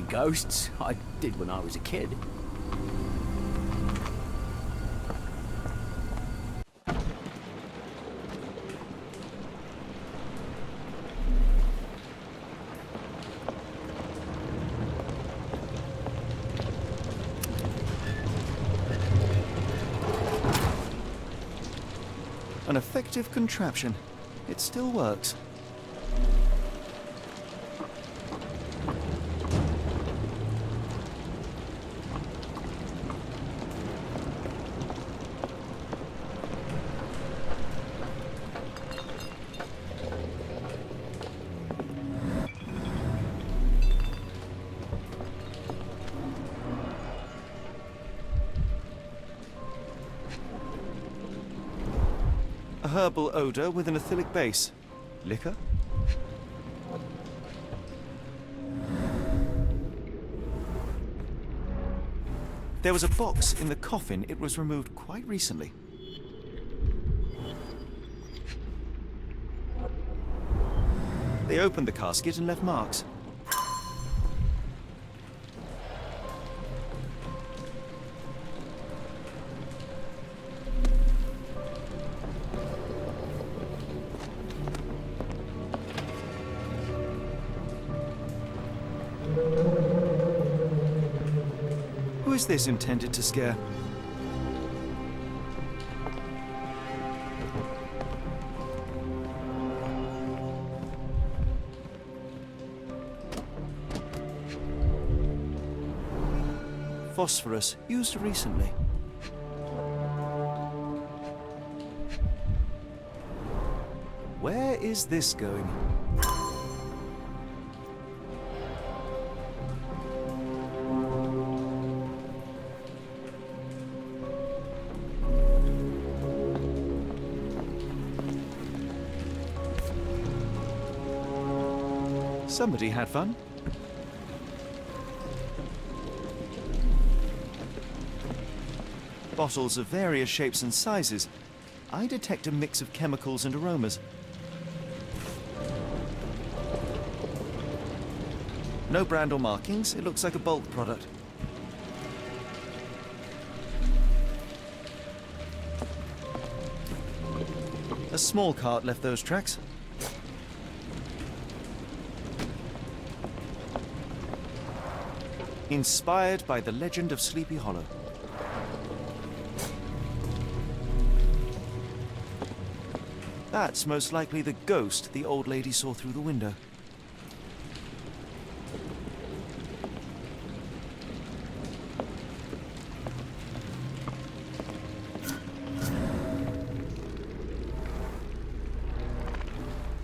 ghosts. I did when I was a kid. An effective contraption. It still works. A herbal odor with an acylic base. Liquor? There was a box in the coffin. It was removed quite recently. They opened the casket and left marks. Who is this intended to scare? Phosphorus, used recently. Where is this going? Somebody had fun. Bottles of various shapes and sizes. I detect a mix of chemicals and aromas. No brand or markings. It looks like a bulk product. A small cart left those tracks. Inspired by the legend of Sleepy Hollow. That's most likely the ghost the old lady saw through the window.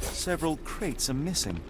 Several crates are missing.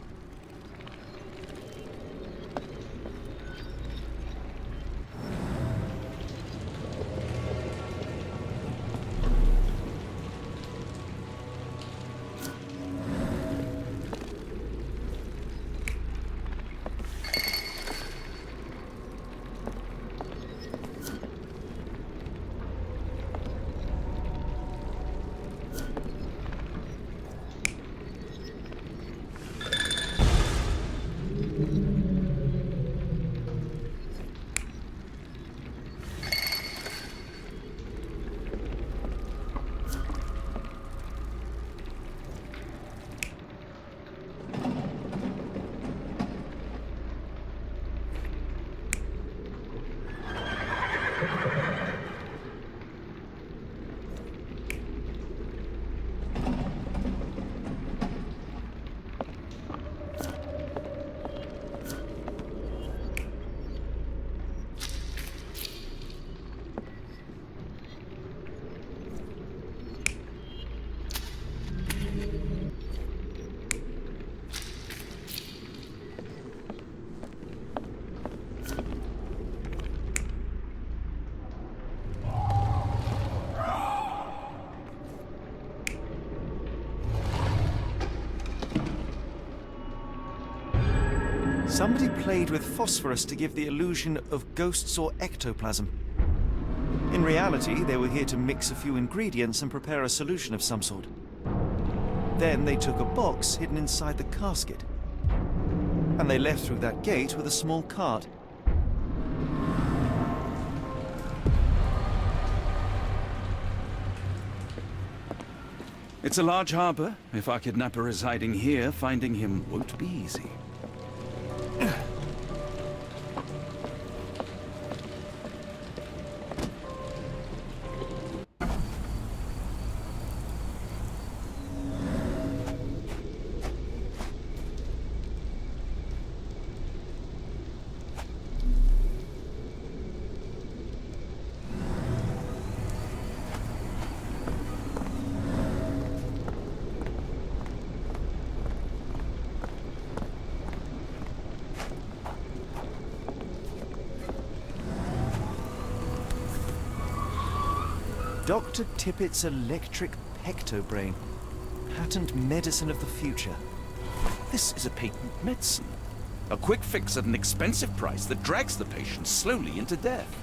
Somebody played with phosphorus to give the illusion of ghosts or ectoplasm. In reality, they were here to mix a few ingredients and prepare a solution of some sort. Then they took a box hidden inside the casket. And they left through that gate with a small cart. It's a large harbor. If our kidnapper is hiding here, finding him won't be easy. Dr. Tippett's electric pectobrain. Patent medicine of the future. This is a patent medicine. A quick fix at an expensive price that drags the patient slowly into death.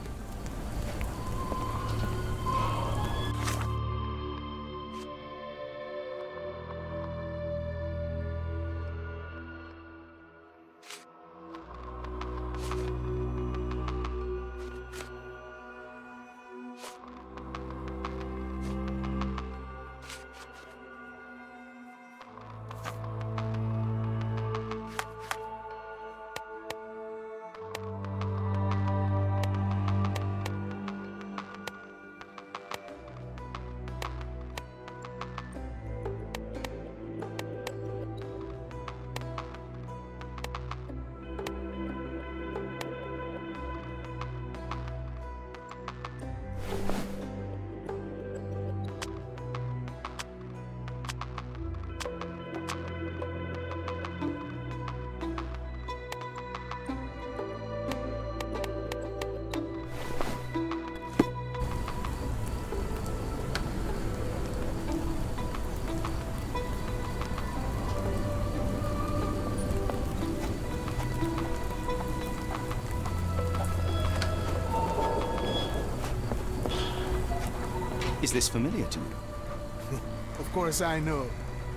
Is this familiar to you? Of course I know.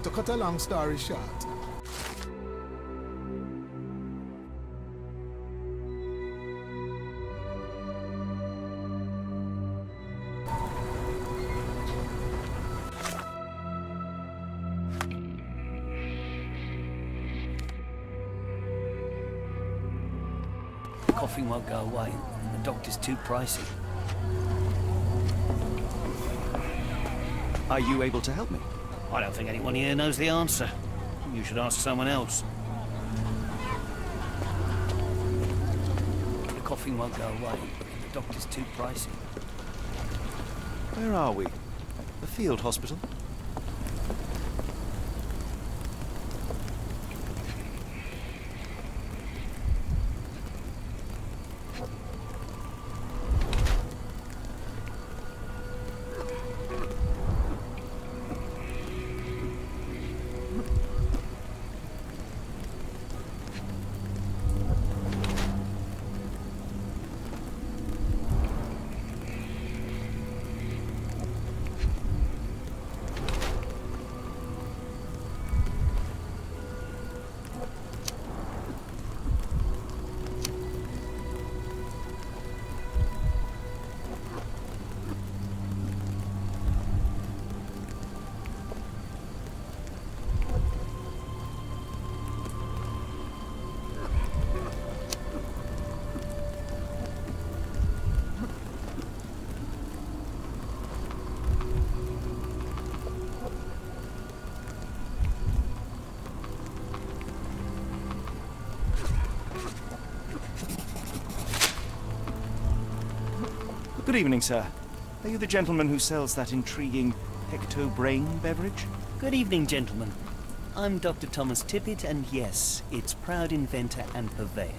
To cut a long story short. Coughing won't go away. The doctor's too pricey. Are you able to help me? I don't think anyone here knows the answer. You should ask someone else. The coughing won't go away. The doctor's too pricey. Where are we? The field hospital? Good evening, sir. Are you the gentleman who sells that intriguing pecto-brain beverage? Good evening, gentlemen. I'm Dr. Thomas Tippett, and yes, its proud inventor and purveyor.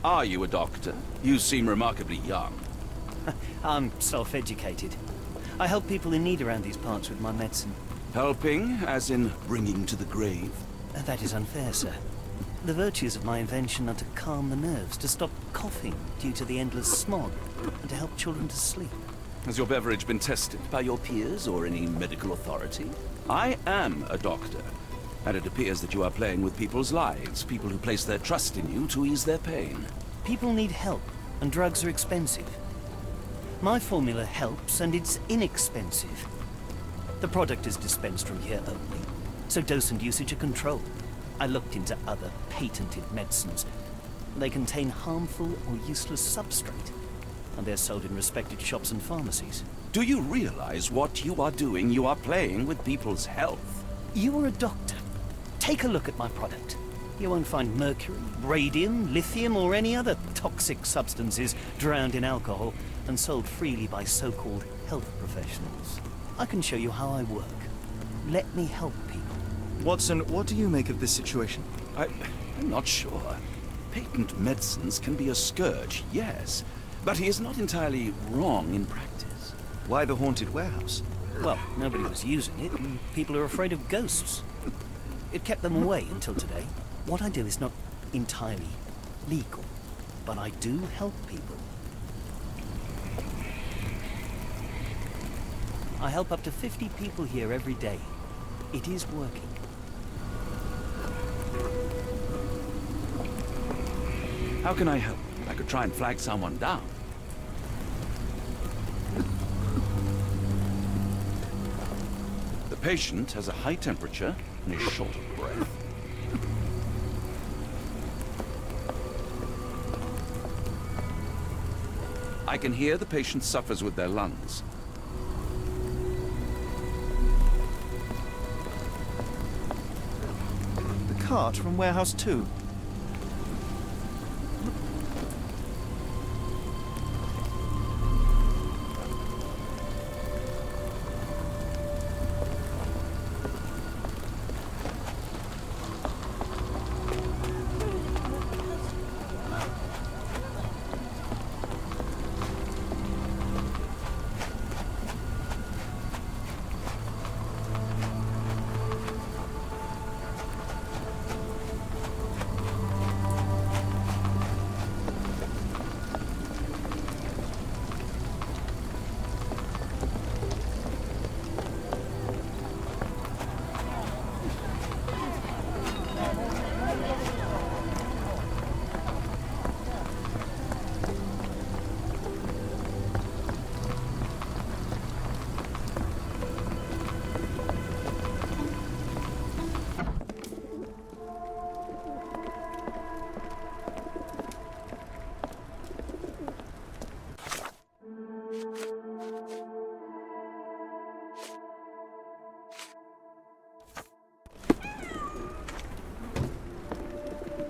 Are you a doctor? You seem remarkably young. I'm self-educated. I help people in need around these parts with my medicine. Helping, as in bringing to the grave? That is unfair, sir. The virtues of my invention are to calm the nerves, to stop coughing due to the endless smog, and to help children to sleep. Has your beverage been tested by your peers or any medical authority? I am a doctor. And it appears that you are playing with people's lives, people who place their trust in you to ease their pain. People need help, and drugs are expensive. My formula helps, and it's inexpensive. The product is dispensed from here only, so dose and usage are controlled. I looked into other patented medicines. They contain harmful or useless substrate, and they're sold in respected shops and pharmacies. Do you realize what you are doing? You are playing with people's health. You are a doctor. Take a look at my product. You won't find mercury, radium, lithium, or any other toxic substances drowned in alcohol and sold freely by so-called health professionals. I can show you how I work. Let me help people. Watson, what do you make of this situation? I'm not sure. Patent medicines can be a scourge, yes, but he is not entirely wrong in practice. Why the haunted warehouse? Well, nobody was using it, and people are afraid of ghosts. It kept them away until today. What I do is not entirely legal, but I do help people. I help up to 50 people here every day. It is working. How can I help? I could try and flag someone down. The patient has a high temperature and is short of breath. I can hear the patient suffers with their lungs. The cart from Warehouse 2.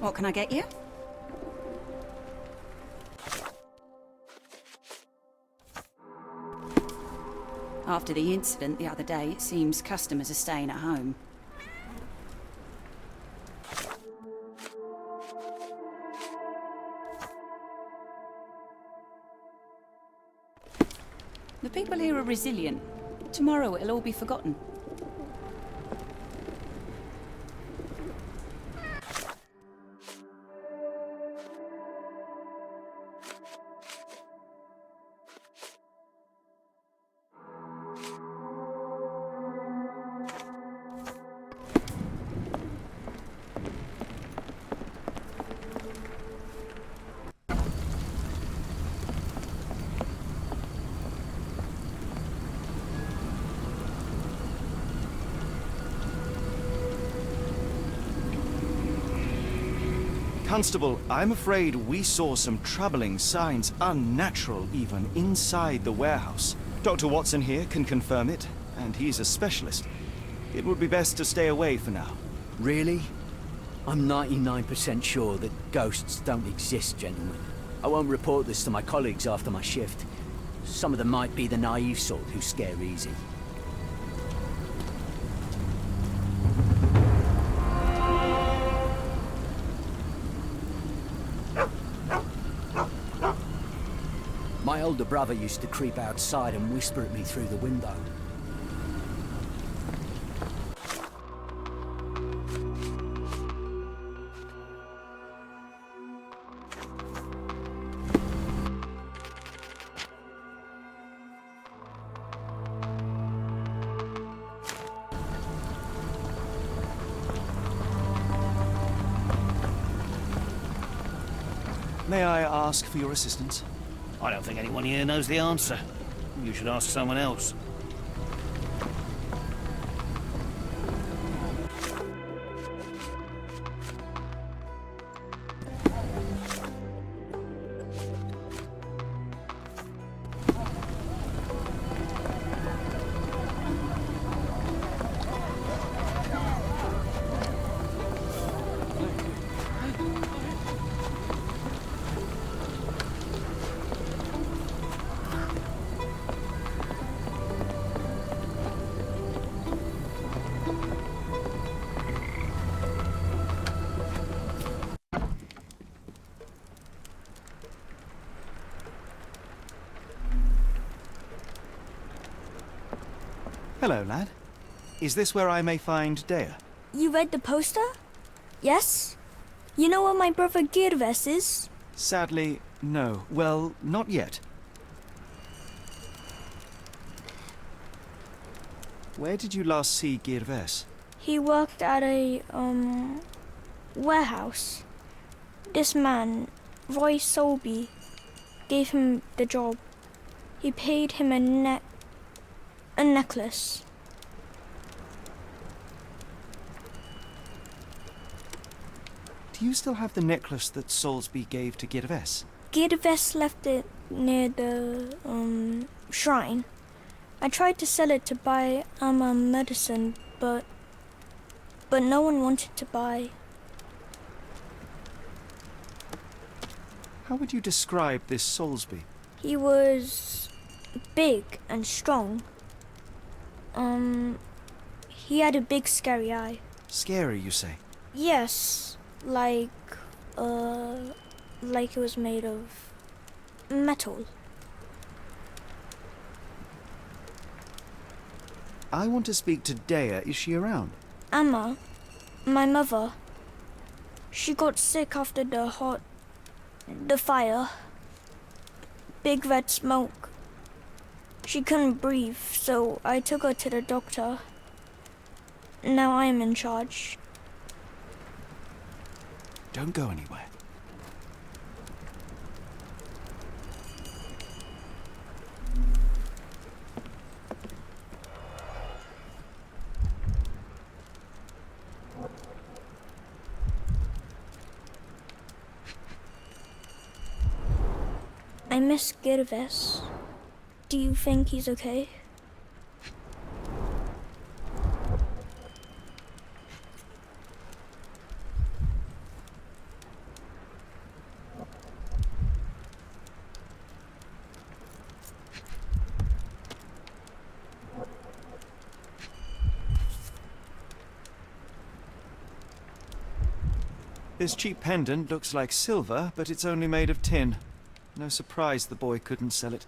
What can I get you? After the incident the other day, it seems customers are staying at home. The people here are resilient. Tomorrow it'll all be forgotten. Constable, I'm afraid we saw some troubling signs, unnatural even, inside the warehouse. Dr. Watson here can confirm it, and he's a specialist. It would be best to stay away for now. Really? I'm 99% sure that ghosts don't exist, gentlemen. I won't report this to my colleagues after my shift. Some of them might be the naive sort who scare easy. My older brother used to creep outside and whisper at me through the window. May I ask for your assistance? I don't think anyone here knows the answer. You should ask someone else. Hello, lad. Is this where I may find Dea? You read the poster? Yes? You know what my brother Girves is? Sadly, no. Well, not yet. Where did you last see Girves? He worked at a, warehouse. This man, Roy Solby, gave him the job. He paid him a necklace. Do you still have the necklace that Soulsby gave to Girves? Girves left it near the, shrine. I tried to sell it to buy medicine, but no one wanted to buy. How would you describe this Soulsby? He was big and strong. He had a big scary eye. Scary, you say? Yes, like it was made of metal. I want to speak to Dea. Is she around? Amma, my mother, she got sick after the fire. Big red smoke. She couldn't breathe, so I took her to the doctor. Now I am in charge. Don't go anywhere. I miss Girves. Do you think he's okay? This cheap pendant looks like silver, but it's only made of tin. No surprise the boy couldn't sell it.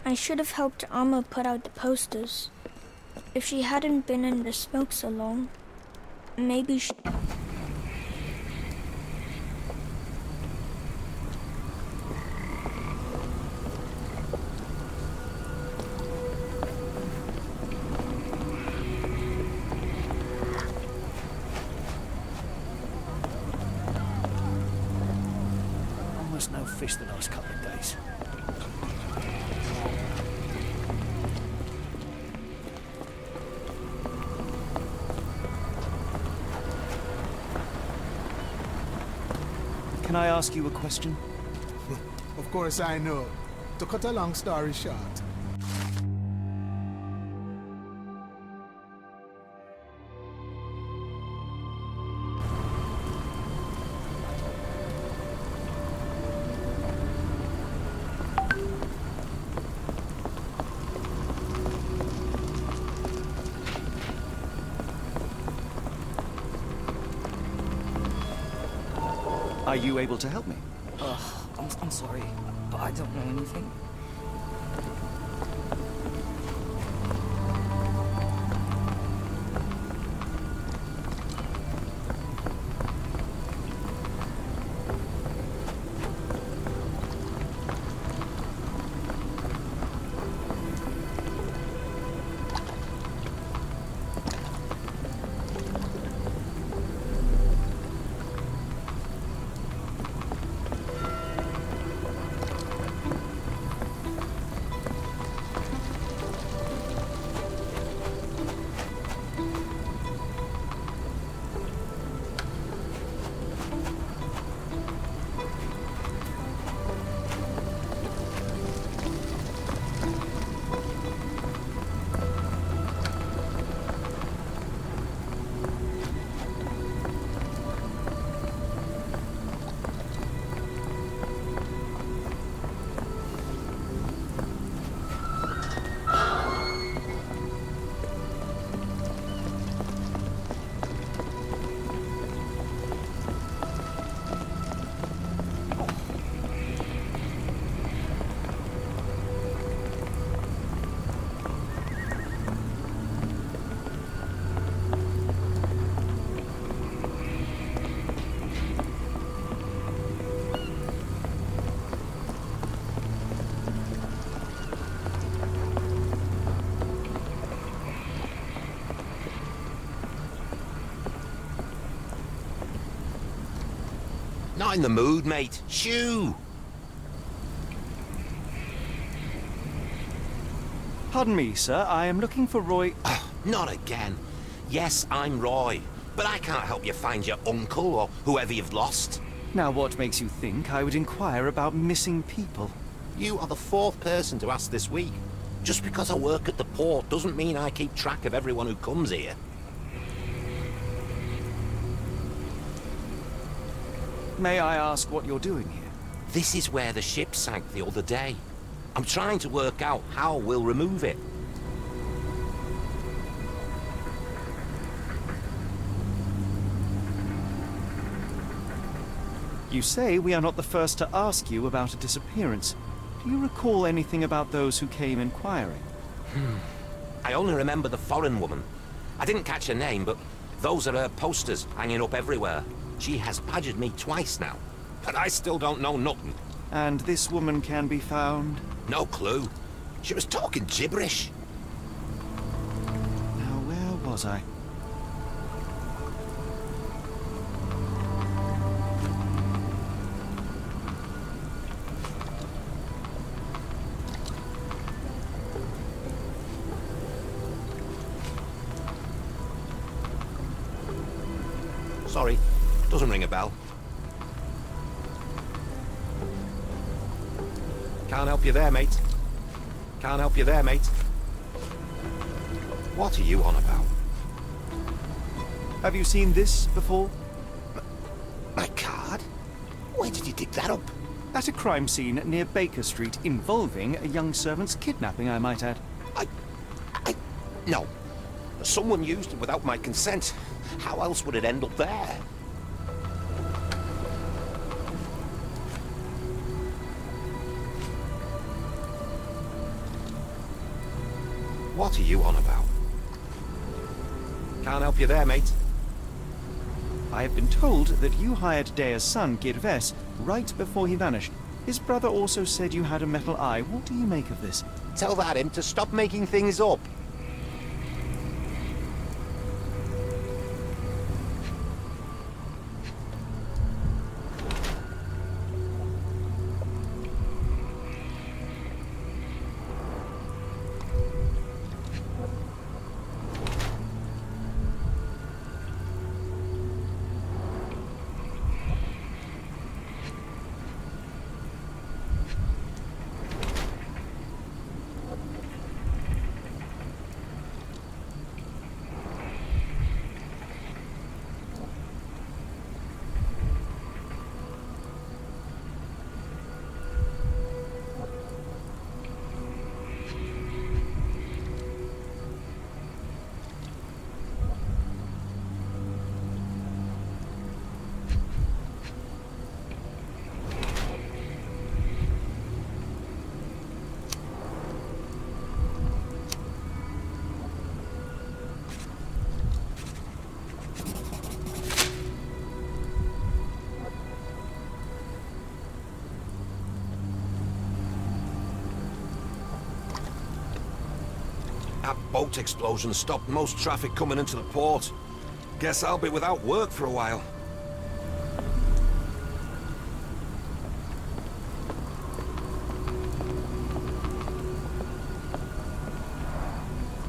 I should have helped Amma put out the posters. If she hadn't been in the smoke so long, maybe she... Almost no fish the last couple of days. Can I ask you a question? Of course I know. To cut a long story short, Are you able to help me? I'm sorry. but I don't know anything. Not in the mood, mate. Shoo! Pardon me, sir. I am looking for Roy... Oh, not again. Yes, I'm Roy. But I can't help you find your uncle or whoever you've lost. Now, what makes you think I would inquire about missing people? You are the fourth person to ask this week. Just because I work at the port doesn't mean I keep track of everyone who comes here. May I ask what you're doing here? This is where the ship sank the other day. I'm trying to work out how we'll remove it. You say we are not the first to ask you about a disappearance. Do you recall anything about those who came inquiring? I only remember the foreign woman. I didn't catch her name, but those are her posters hanging up everywhere. She has badgered me twice now, but I still don't know nothing. And this woman can be found? No clue. She was talking gibberish. Now, where was I? Sorry, doesn't ring a bell. Can't help you there, mate. Can't help you there, mate. What are you on about? Have you seen this before? My card? Where did you dig that up? At a crime scene near Baker Street involving a young servant's kidnapping, I might add. No. Someone used it without my consent. How else would it end up there? What are you on about? Can't help you there, mate. I have been told that you hired Dea's son, Girves, right before he vanished. His brother also said you had a metal eye. What do you make of this? Tell that him to stop making things up. That boat explosion stopped most traffic coming into the port. Guess I'll be without work for a while.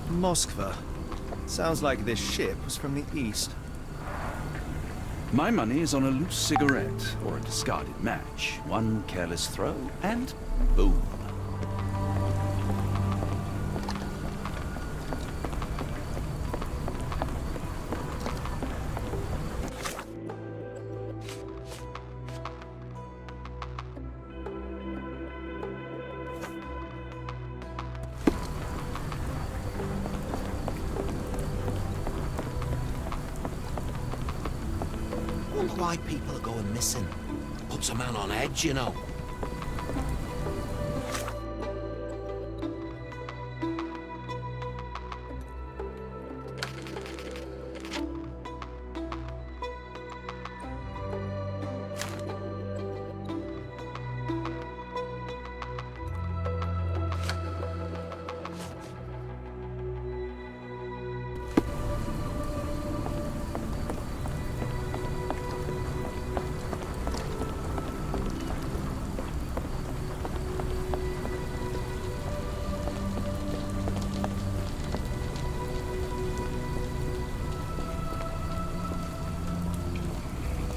Moskva. Sounds like this ship was from the east. My money is on a loose cigarette or a discarded match. One careless throw, and boom. Wonder why people are going missing. Puts a man on edge, you know.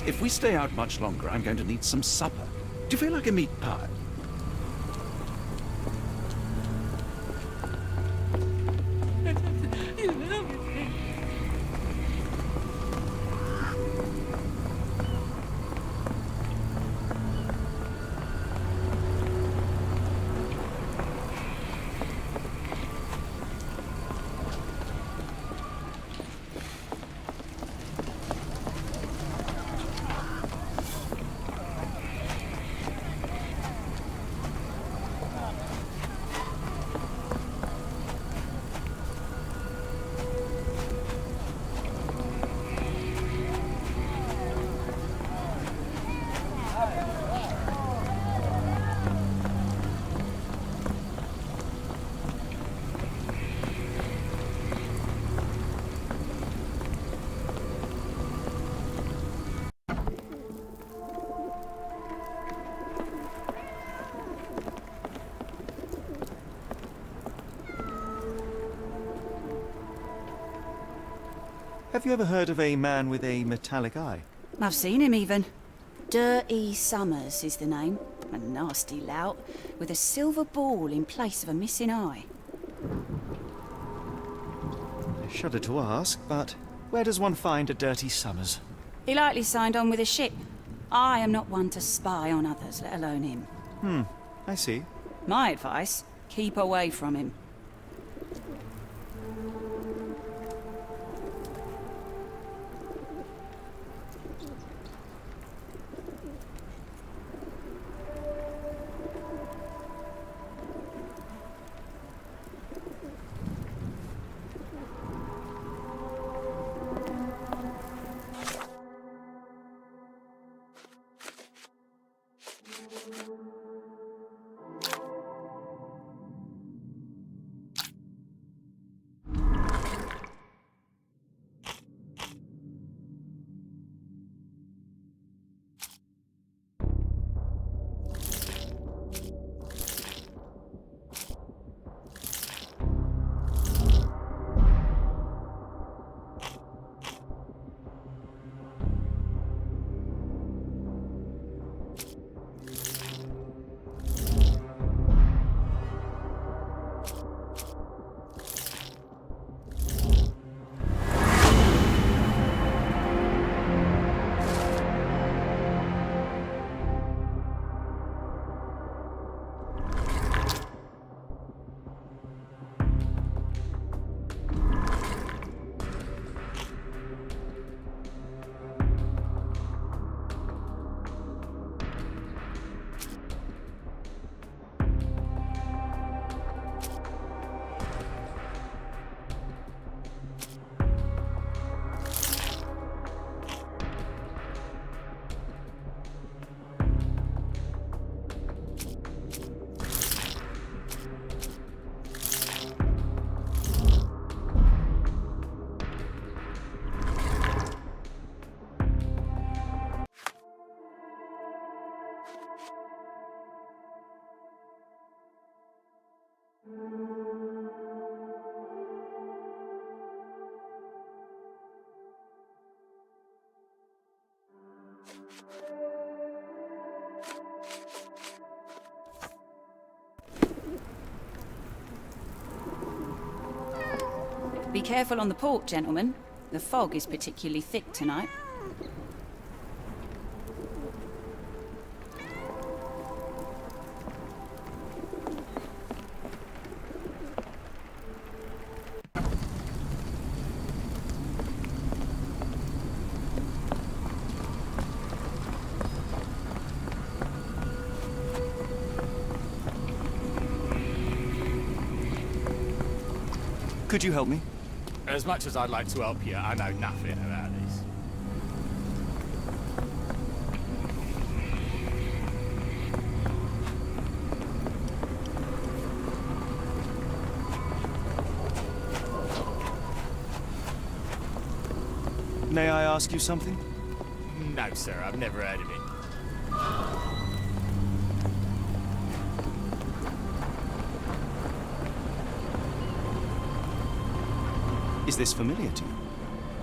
If we stay out much longer, I'm going to need some supper. Do you feel like a meat pie? Have you ever heard of a man with a metallic eye? I've seen him even. Dirty Summers is the name. A nasty lout, with a silver ball in place of a missing eye. I shudder to ask, but where does one find a Dirty Summers? He likely signed on with a ship. I am not one to spy on others, let alone him. I see. My advice, keep away from him. Be careful on the port, gentlemen. The fog is particularly thick tonight. Could you help me? As much as I'd like to help you, I know nothing about this. May I ask you something? No, sir, I've never heard of it. Is this familiar to you?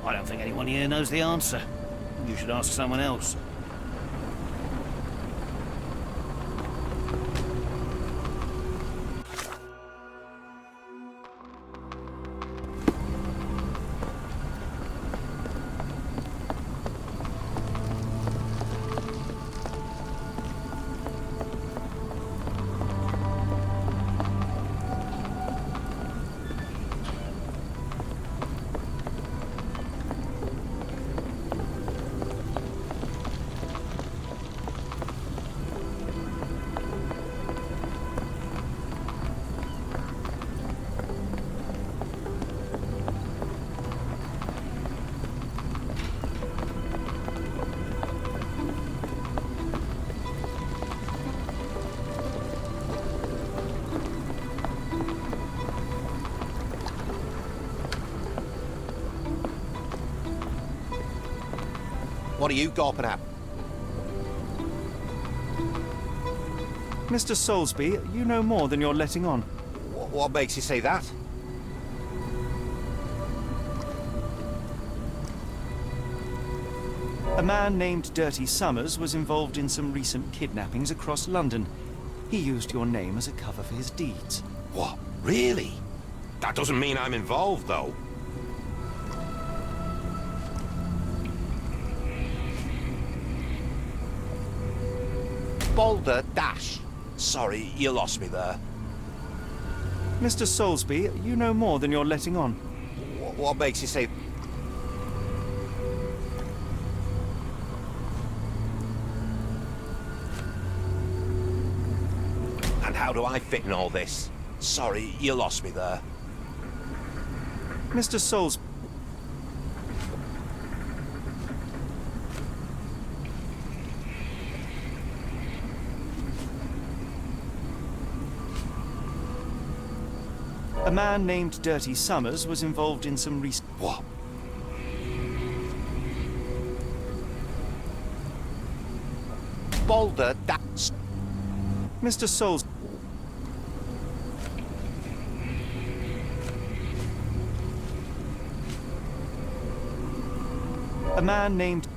I don't think anyone here knows the answer. You should ask someone else. What are you gawping at? Mr. Soulsby, you know more than you're letting on. What makes you say that? A man named Dirty Summers was involved in some recent kidnappings across London. He used your name as a cover for his deeds. What? Really? That doesn't mean I'm involved, though. Boulder Dash. Sorry, you lost me there. Mr. Soulsby, you know more than you're letting on. What makes you say... And how do I fit in all this? Sorry, you lost me there. Mr. Soulsby... A man named Dirty Summers was involved in some recent... What? Boulder Dash. Mr. Souls... A man named...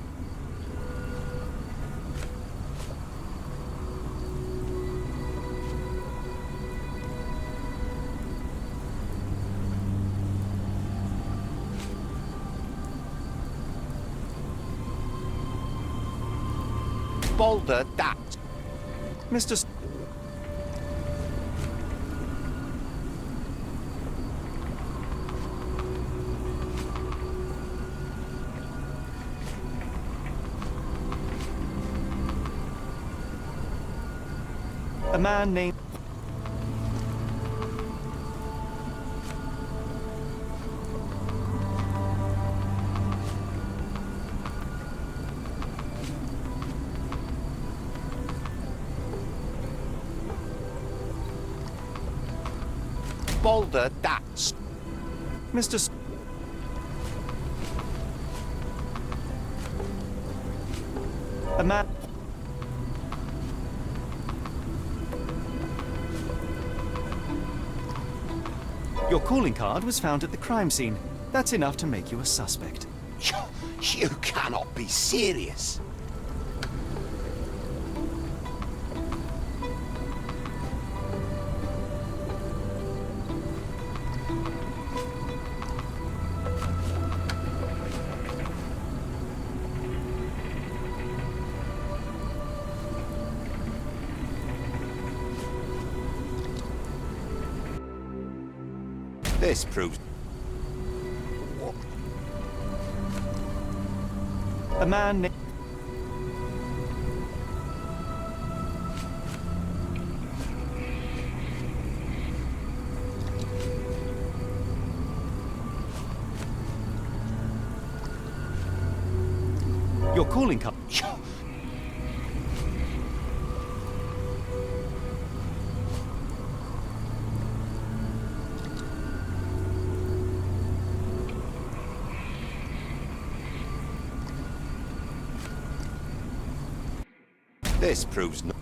Boulder Dash. Mr. S A man named... Boulder Dash. Mr. S A man... Your calling card was found at the crime scene. That's enough to make you a suspect. You cannot be serious. This proves... A man named... Your calling card. This proves no...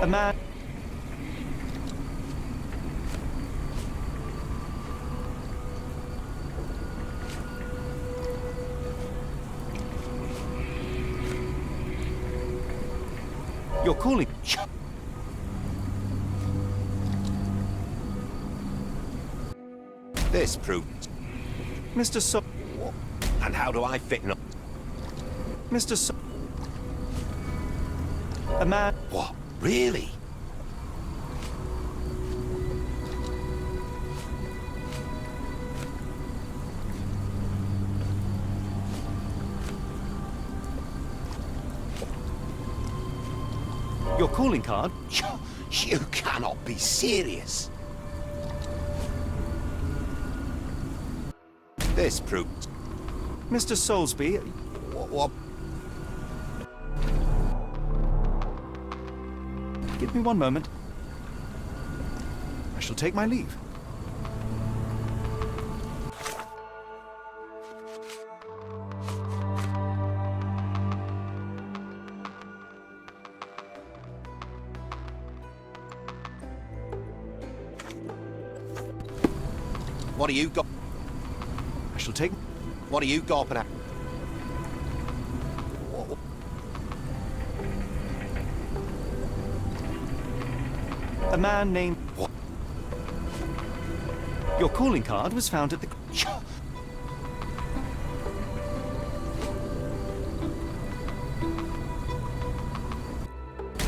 A man... You're calling... This proves... Mr. So... And how do I fit in... Mr. So... A man... What? Really? Your calling card? You cannot be serious. This proves... Mr. Soulsby... What? Give me one moment. I shall take my leave. What do you got? I shall take... What are you gawping at? A man named... What? Your calling card was found at the...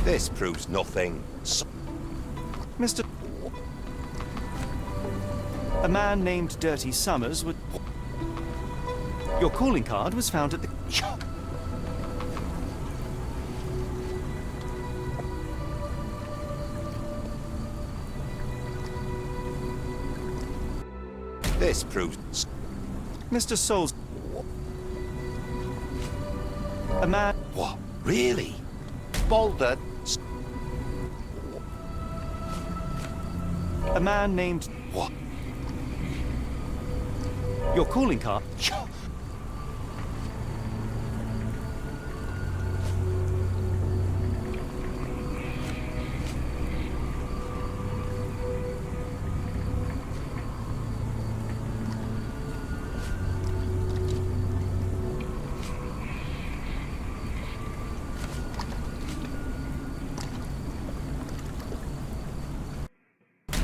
This proves nothing. Mr... A man named Dirty Summers would... Your calling card was found at the... This proves... Mr. Souls... A man... What? Really? Boulder? A man named... What? Your calling card...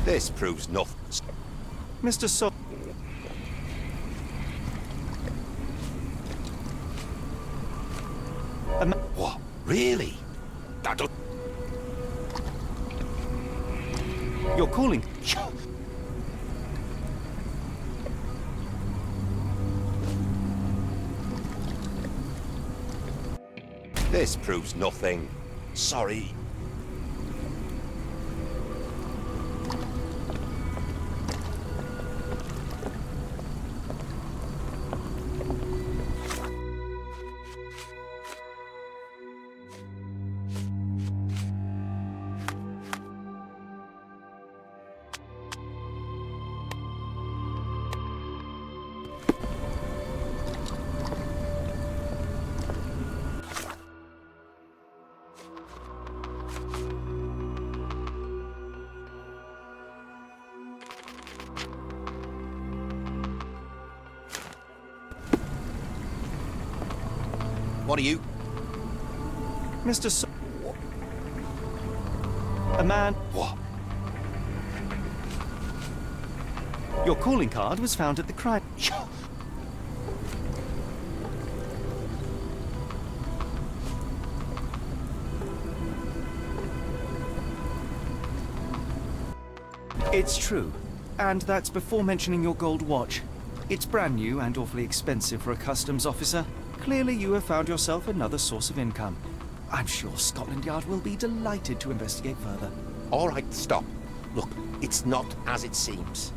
This proves nothing. Mr. Soul... A man... What? Really? That don't... Your calling... This proves nothing. Sorry. What are you? Mr. So... A man... What? Your calling card was found at the crime... It's true. And that's before mentioning your gold watch. It's brand new and awfully expensive for a customs officer. Clearly you have found yourself another source of income. I'm sure Scotland Yard will be delighted to investigate further. All right, stop. Look, it's not as it seems.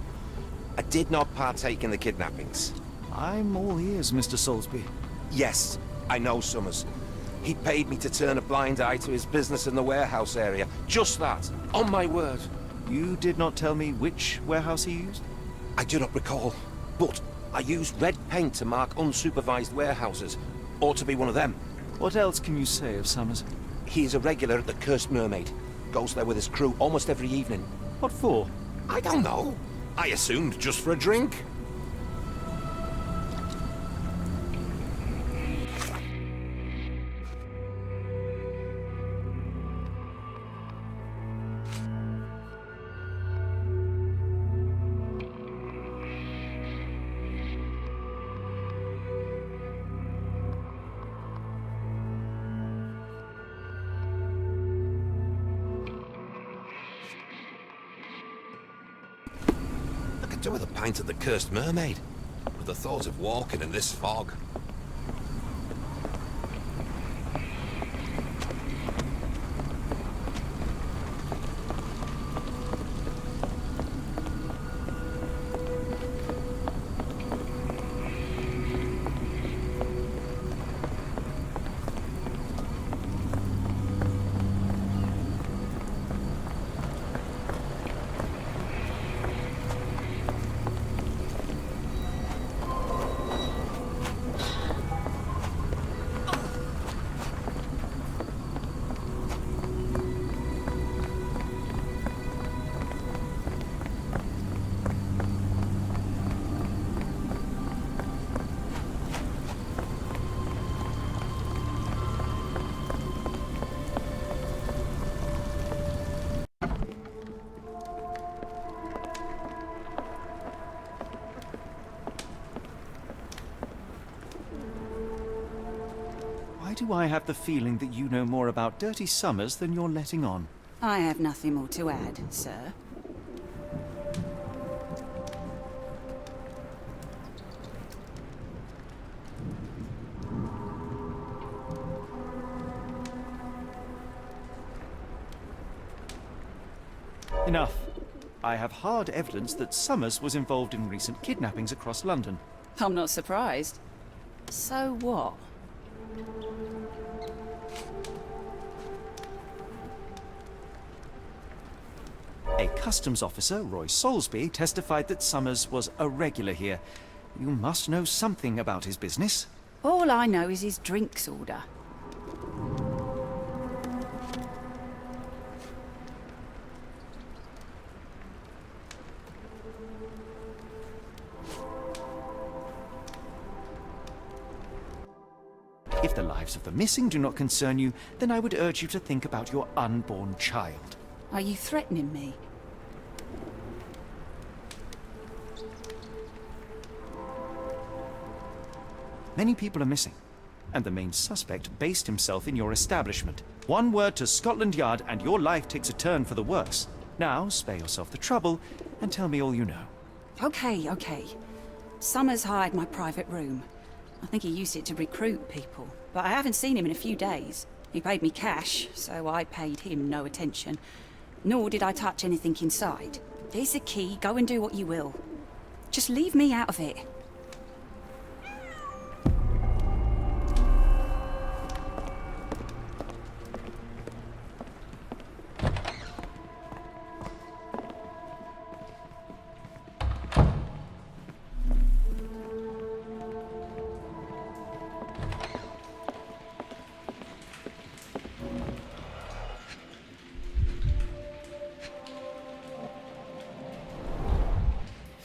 I did not partake in the kidnappings. I'm all ears, Mr. Soulsby. Yes, I know Summers. He paid me to turn a blind eye to his business in the warehouse area. Just that, on my word. You did not tell me which warehouse he used? I do not recall, but I used red paint to mark unsupervised warehouses. Ought to be one of them. What else can you say of Summers? He is a regular at the Cursed Mermaid. Goes there with his crew almost every evening. What for? I don't know. I assumed just for a drink. Do with a pint at the Cursed Mermaid, with the thought of walking in this fog. Why do I have the feeling that you know more about Dirty Summers than you're letting on? I have nothing more to add, sir. Enough. I have hard evidence that Summers was involved in recent kidnappings across London. I'm not surprised. So what? A customs officer, Roy Soulsby, testified that Summers was a regular here. You must know something about his business. All I know is his drinks order. If the lives of the missing do not concern you, then I would urge you to think about your unborn child. Are you threatening me? Many people are missing, and the main suspect based himself in your establishment. One word to Scotland Yard and your life takes a turn for the worse. Now, spare yourself the trouble and tell me all you know. Okay. Summers hired my private room. I think he used it to recruit people, but I haven't seen him in a few days. He paid me cash, so I paid him no attention. Nor did I touch anything inside. Here's the key, go and do what you will. Just leave me out of it.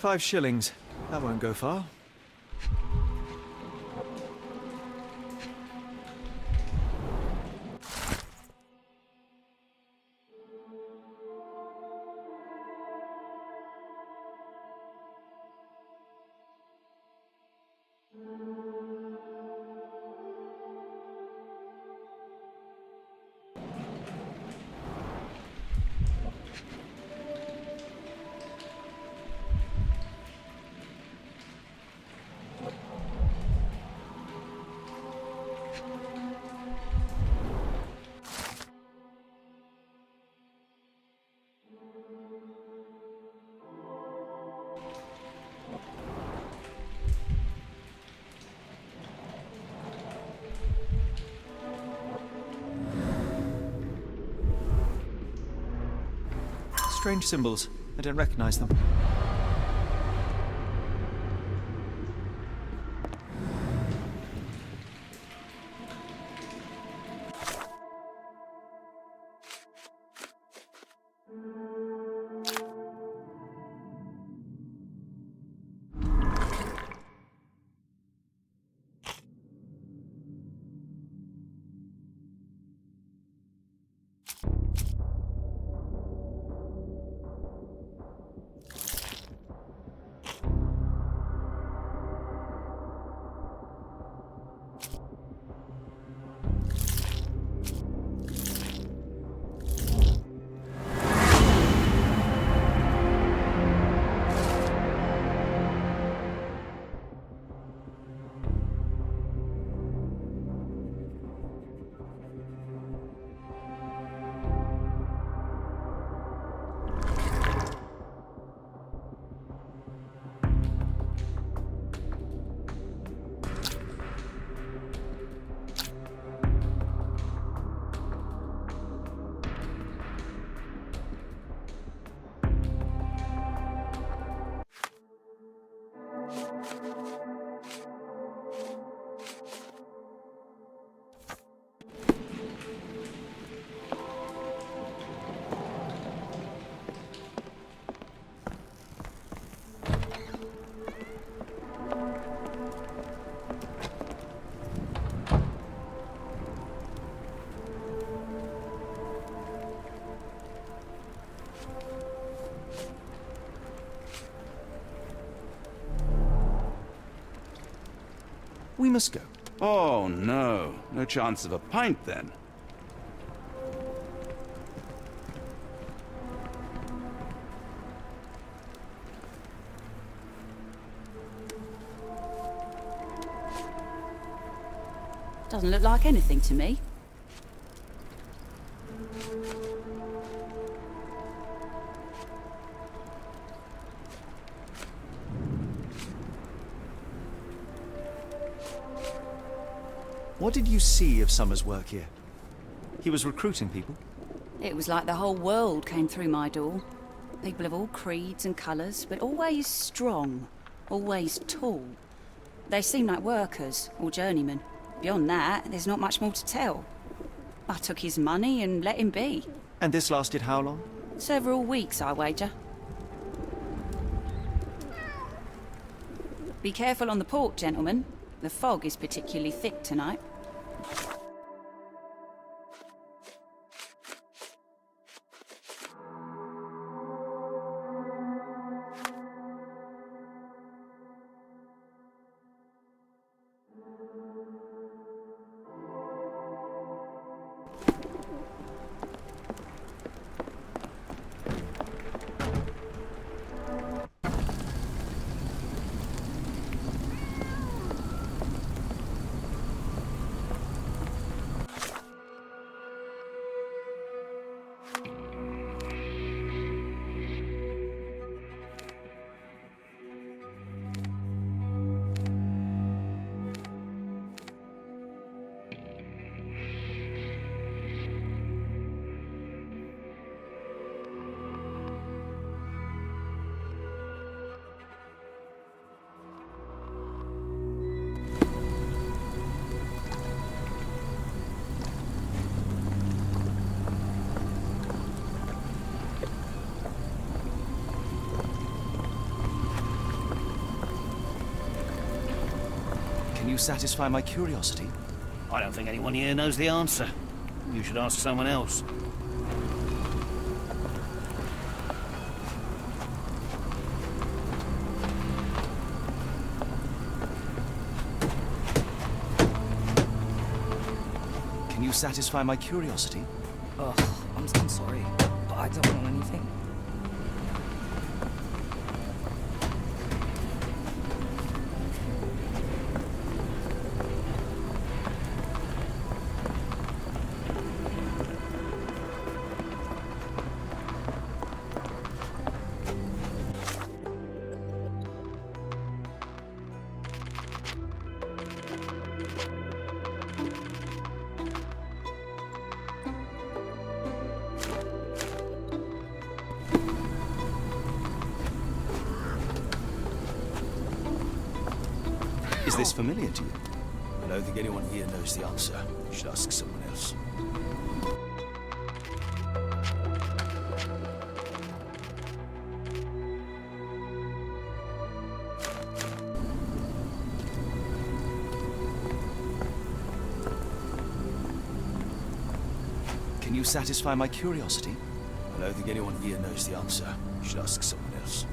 £5. That won't go far. Strange symbols. I don't recognize them. We must go. Oh, no. No chance of a pint, then. Doesn't look like anything to me. What did you see of Summer's work here? He was recruiting people? It was like the whole world came through my door. People of all creeds and colours, but always strong, always tall. They seem like workers or journeymen. Beyond that, there's not much more to tell. I took his money and let him be. And this lasted how long? Several weeks, I wager. Be careful on the port, gentlemen. The fog is particularly thick tonight. Can you satisfy my curiosity? I don't think anyone here knows the answer. You should ask someone else. Can you satisfy my curiosity? Oh, I'm sorry, but I don't want anything. this familiar to you? I don't think anyone here knows the answer. You should ask someone else. Can you satisfy my curiosity? I don't think anyone here knows the answer. You should ask someone else.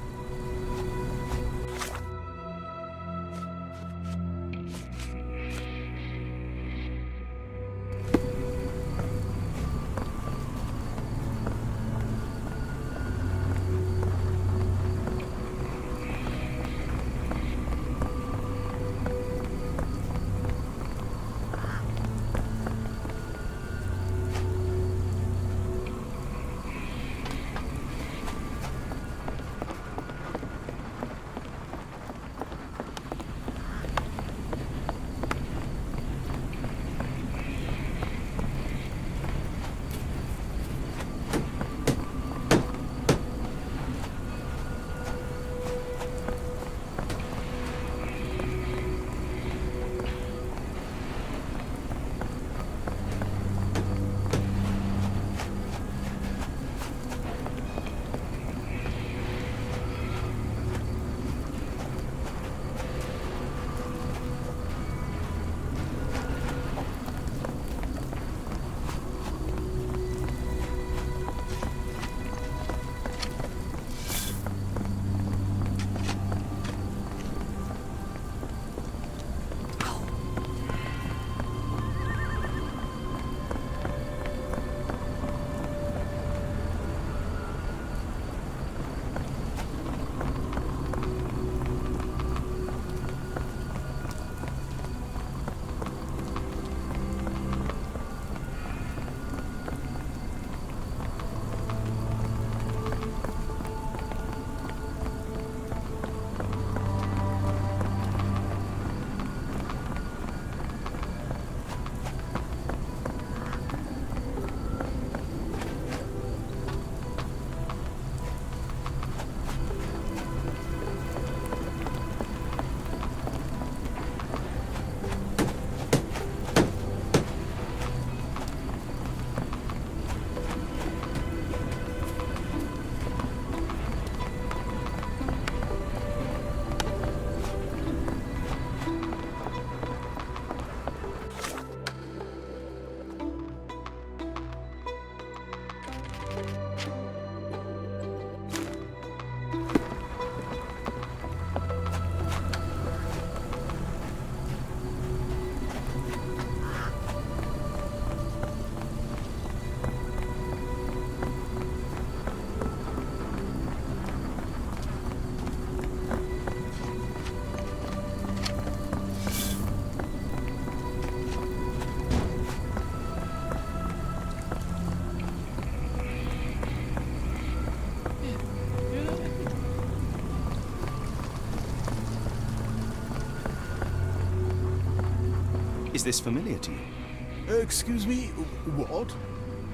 Is this familiar to you? Excuse me, what?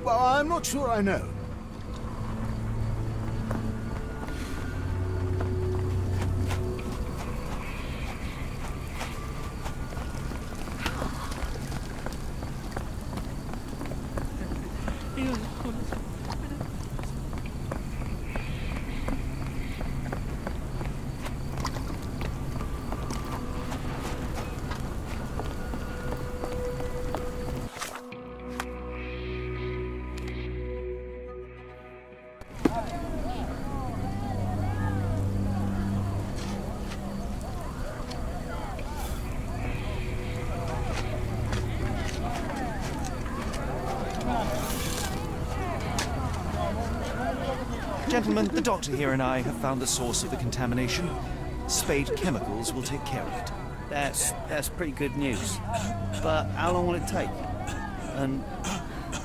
Well, I'm not sure I know. Gentlemen, the doctor here and I have found the source of the contamination. Spade Chemicals will take care of it. That's pretty good news. But how long will it take? And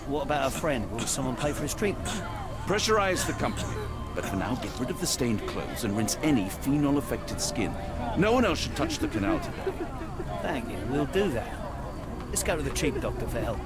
what about our friend? Will someone pay for his treatment? Pressurize the company. But for now, get rid of the stained clothes and rinse any phenol-affected skin. No one else should touch the canal today. Thank you, we'll do that. Let's go to the cheap doctor for help.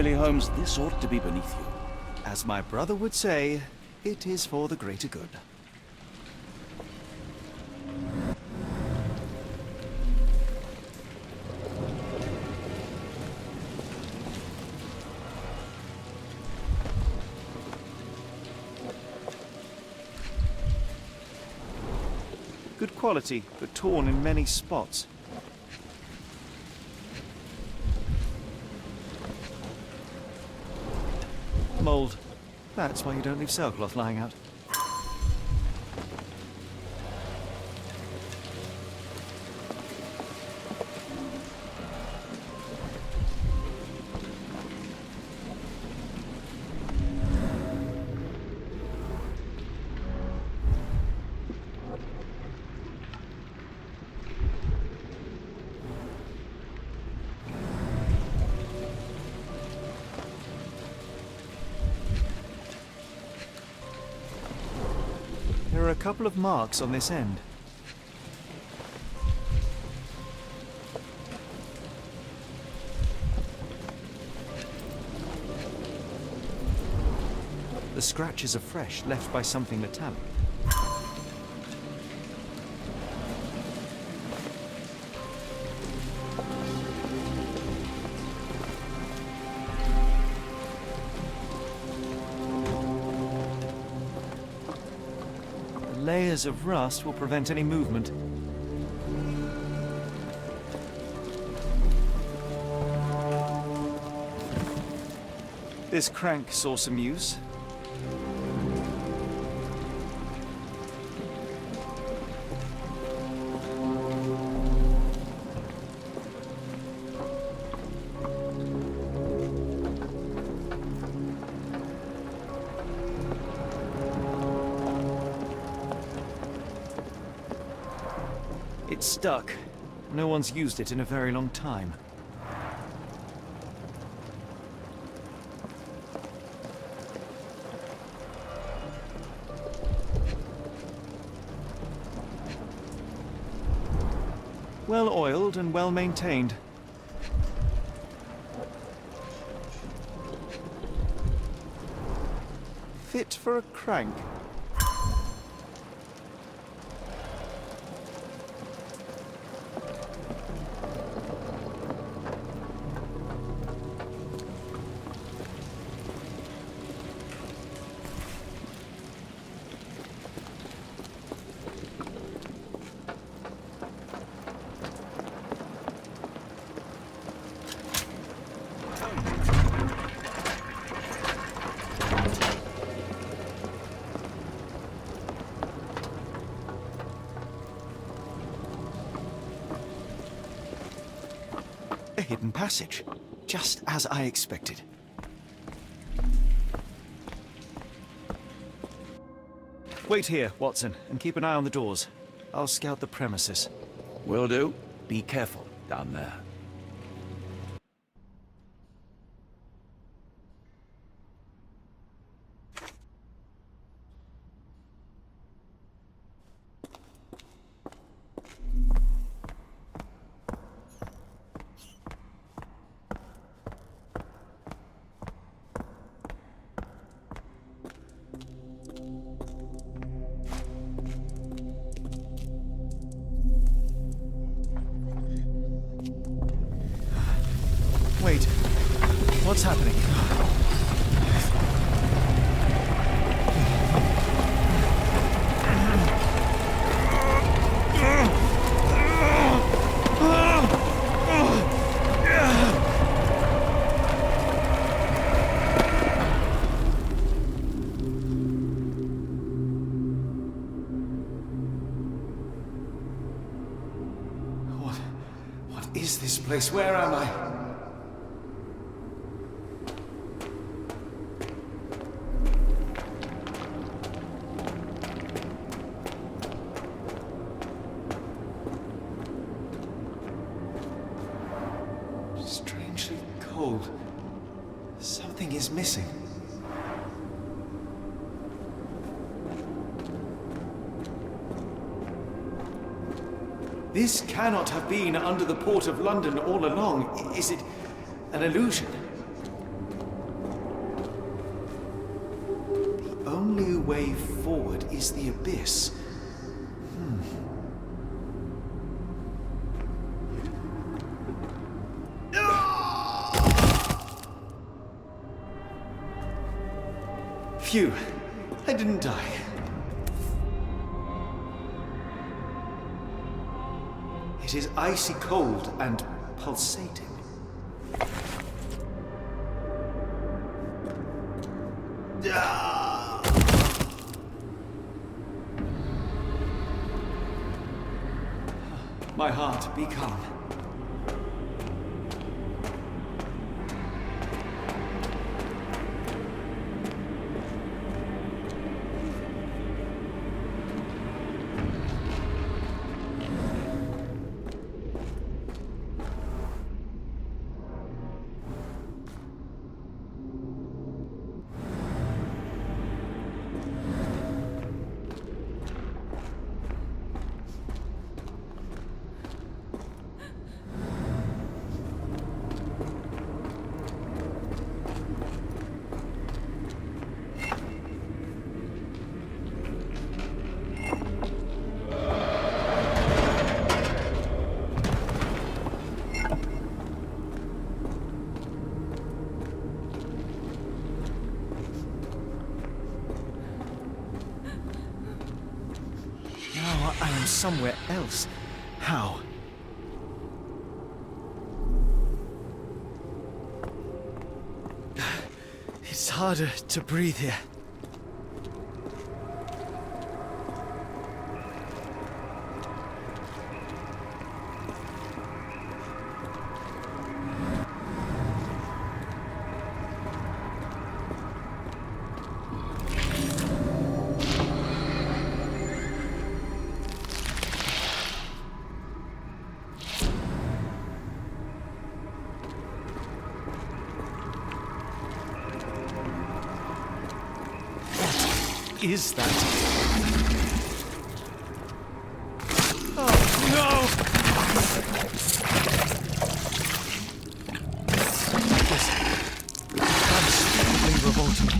Really, Holmes, this ought to be beneath you. As my brother would say, it is for the greater good. Good quality, but torn in many spots. Mold. That's why you don't leave sailcloth lying out. There are a couple of marks on this end. The scratches are fresh, left by something metallic. Layers of rust will prevent any movement. This crank saw some use. It's stuck. No one's used it in a very long time. Well oiled and well maintained. Fit for a crank. A hidden passage, just as I expected. Wait here, Watson, and keep an eye on the doors. I'll scout the premises. Will do. Be careful down there. Wait, what's happening? What is this place? Where am I? Strangely cold. Something is missing. This cannot have been under the port of London all along. Is it an illusion? only way forward is the abyss. Phew, I didn't die. It is icy cold and pulsating. My heart, be calm. I am somewhere else. How? It's harder to breathe here. Is that? Oh, no! This unspeakably revolting.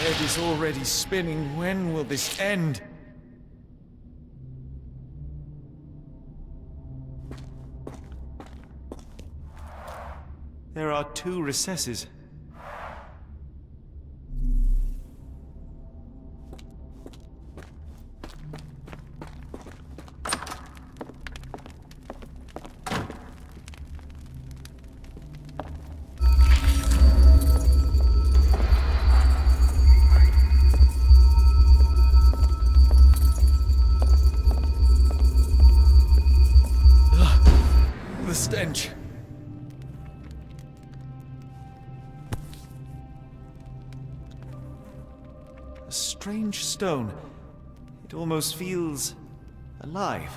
Head is already spinning. When will this end? There are 2 recesses. The stench. A strange stone. It almost feels alive.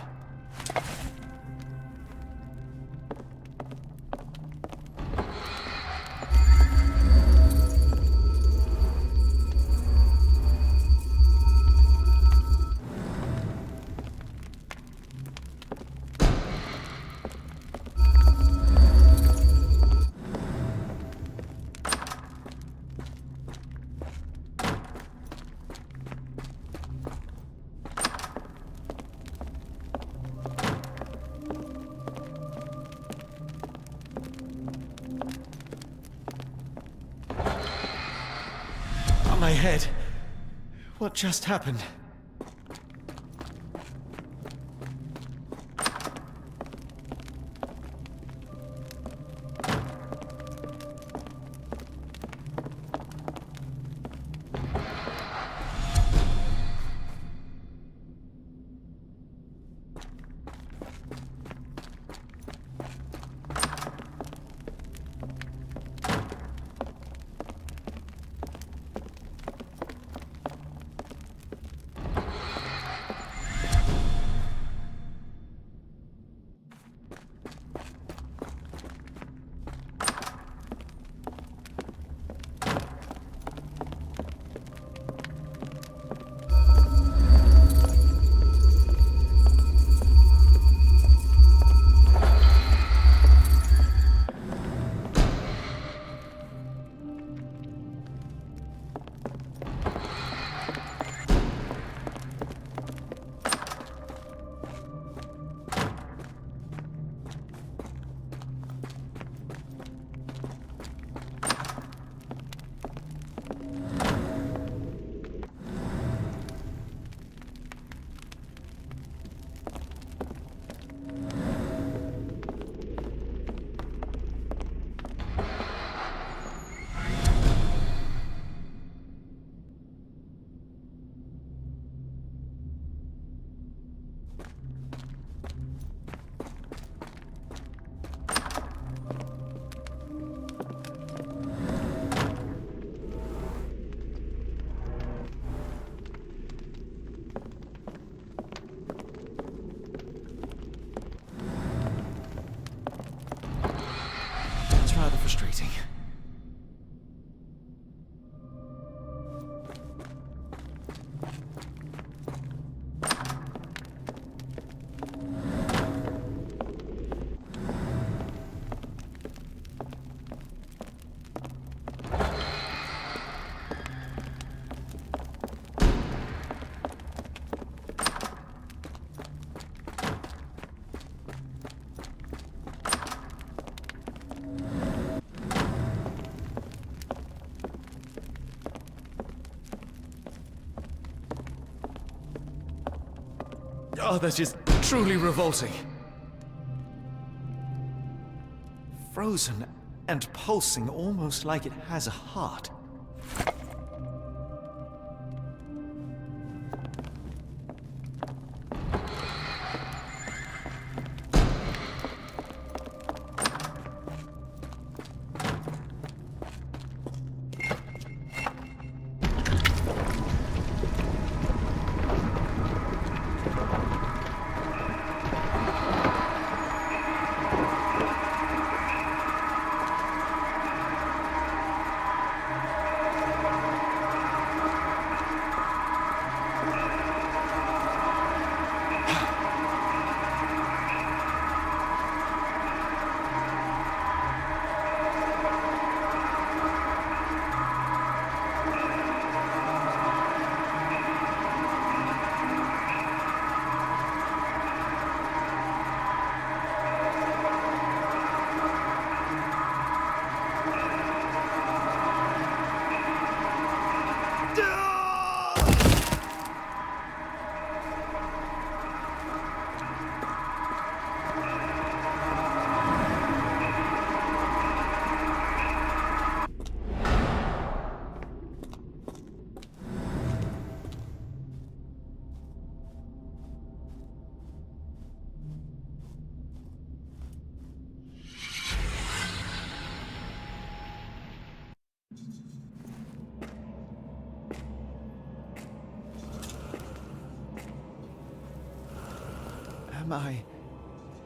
My head. What just happened? frustrating. Oh, that is truly revolting. Frozen and pulsing almost like it has a heart.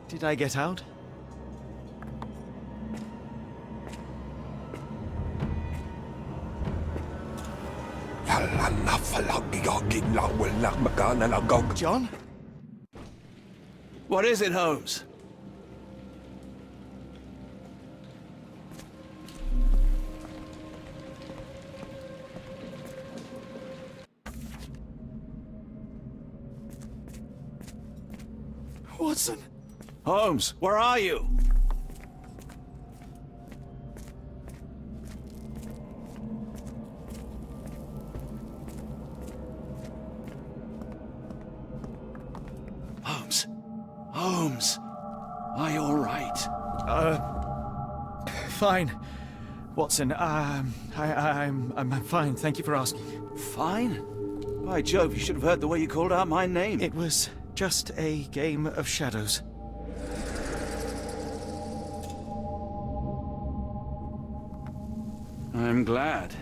Did I get out? John? What is it, Holmes? Watson! Holmes, where are you? Holmes? Holmes? Are you all right? Fine. Watson, I'm fine. Thank you for asking. Fine? By Jove, you should have heard the way you called out my name. It was just a game of shadows. I'm glad.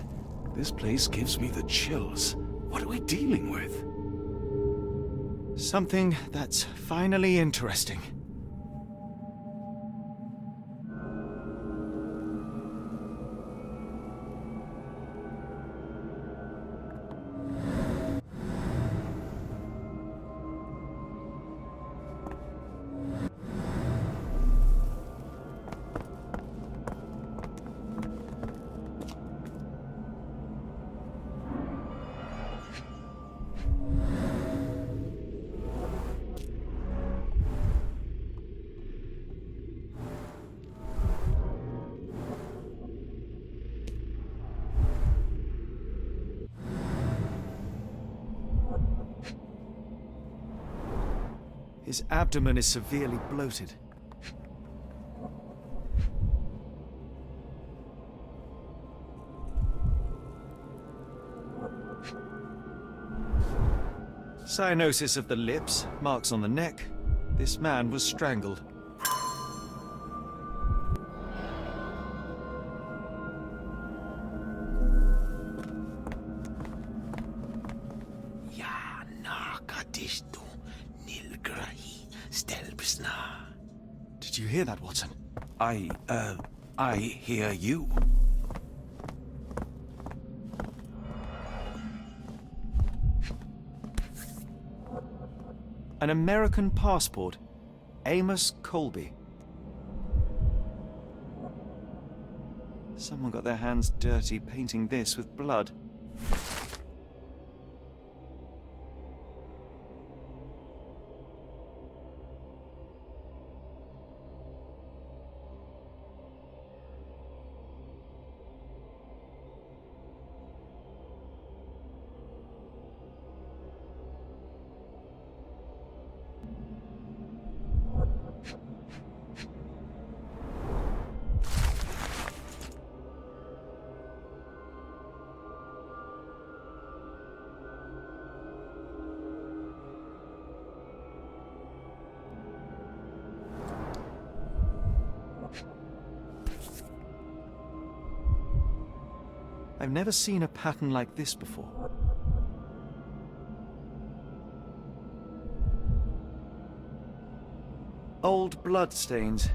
This place gives me the chills. What are we dealing with? Something that's finally interesting. His abdomen is severely bloated. Cyanosis of the lips, marks on the neck. This man was strangled. Did you hear that, Watson? I I hear you. An American passport. Amos Colby. Someone got their hands dirty painting this with blood. I've never seen a pattern like this before. Old blood stains.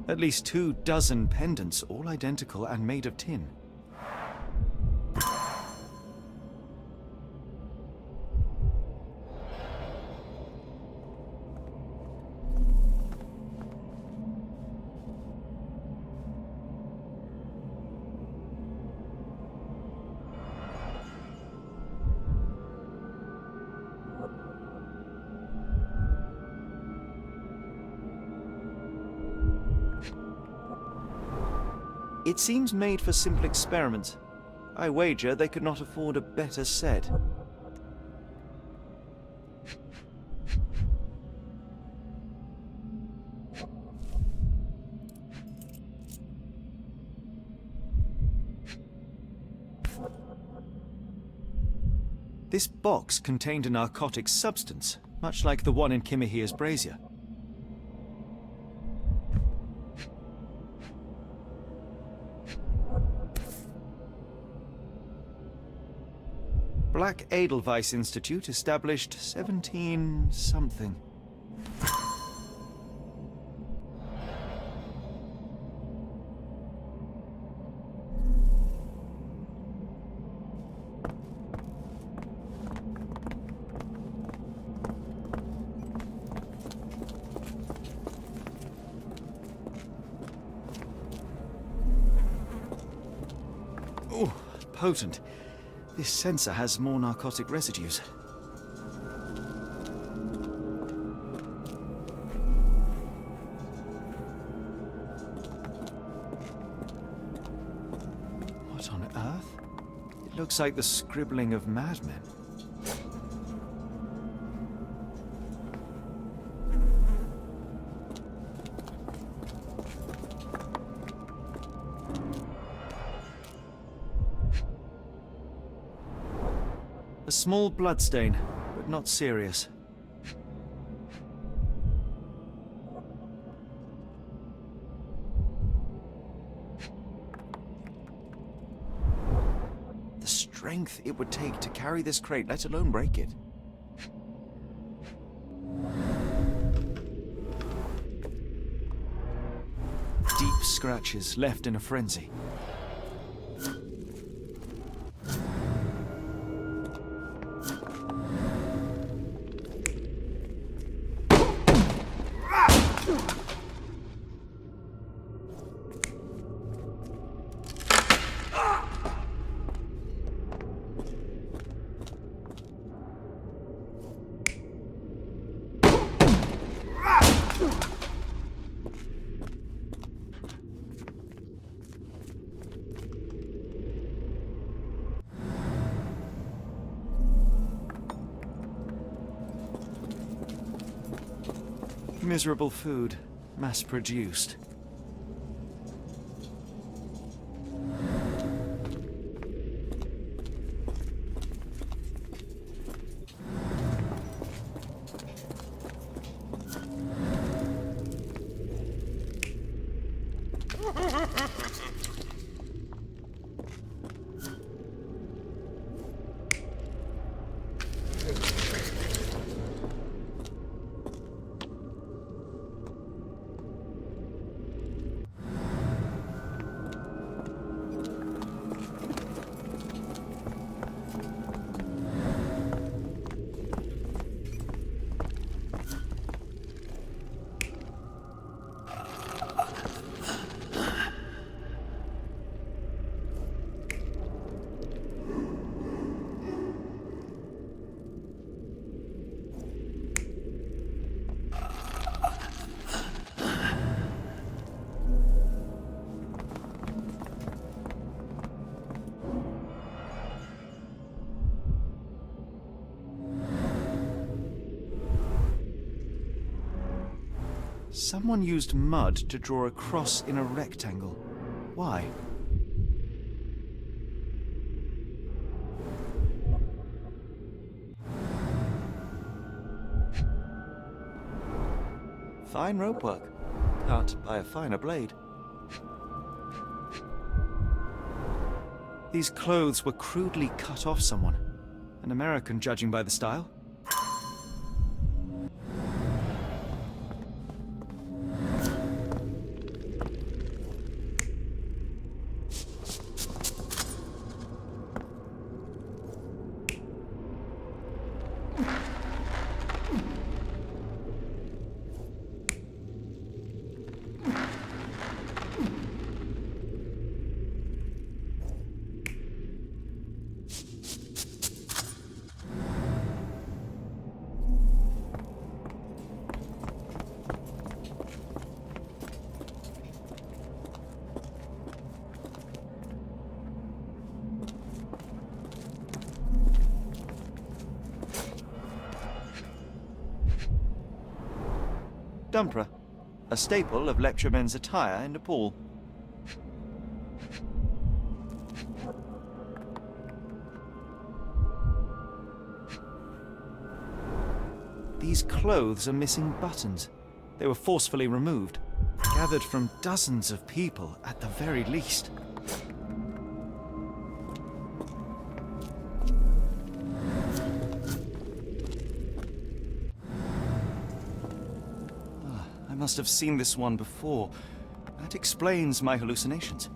At least 24 pendants, all identical and made of tin. It seems made for simple experiments. I wager they could not afford a better set. This box contained a narcotic substance, much like the one in Kimahir's brazier. Black Edelweiss Institute, established 17-something. Oh, potent. This sensor has more narcotic residues. What on earth? It looks like the scribbling of madmen. A small bloodstain, but not serious. The strength it would take to carry this crate, let alone break it. Deep scratches left in a frenzy. Miserable food, mass-produced. Someone used mud to draw a cross in a rectangle. Why? Fine rope work, cut by a finer blade. These clothes were crudely cut off someone. An American, judging by the style. Dumpra, a staple of lecturemen's attire in Nepal. These clothes are missing buttons. They were forcefully removed, gathered from dozens of people at the very least. I must have seen this one before. That explains my hallucinations.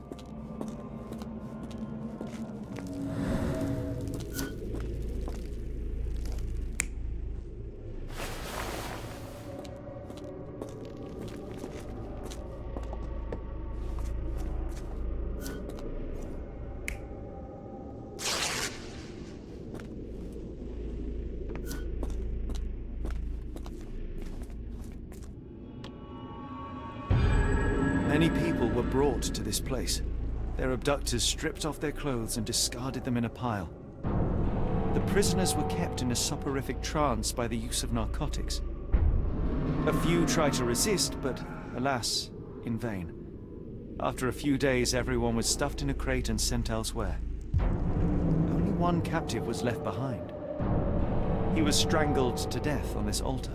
Many people were brought to this place. Their abductors stripped off their clothes and discarded them in a pile. The prisoners were kept in a soporific trance by the use of narcotics. A few tried to resist, but alas, in vain. After a few days, everyone was stuffed in a crate and sent elsewhere. Only one captive was left behind. He was strangled to death on this altar.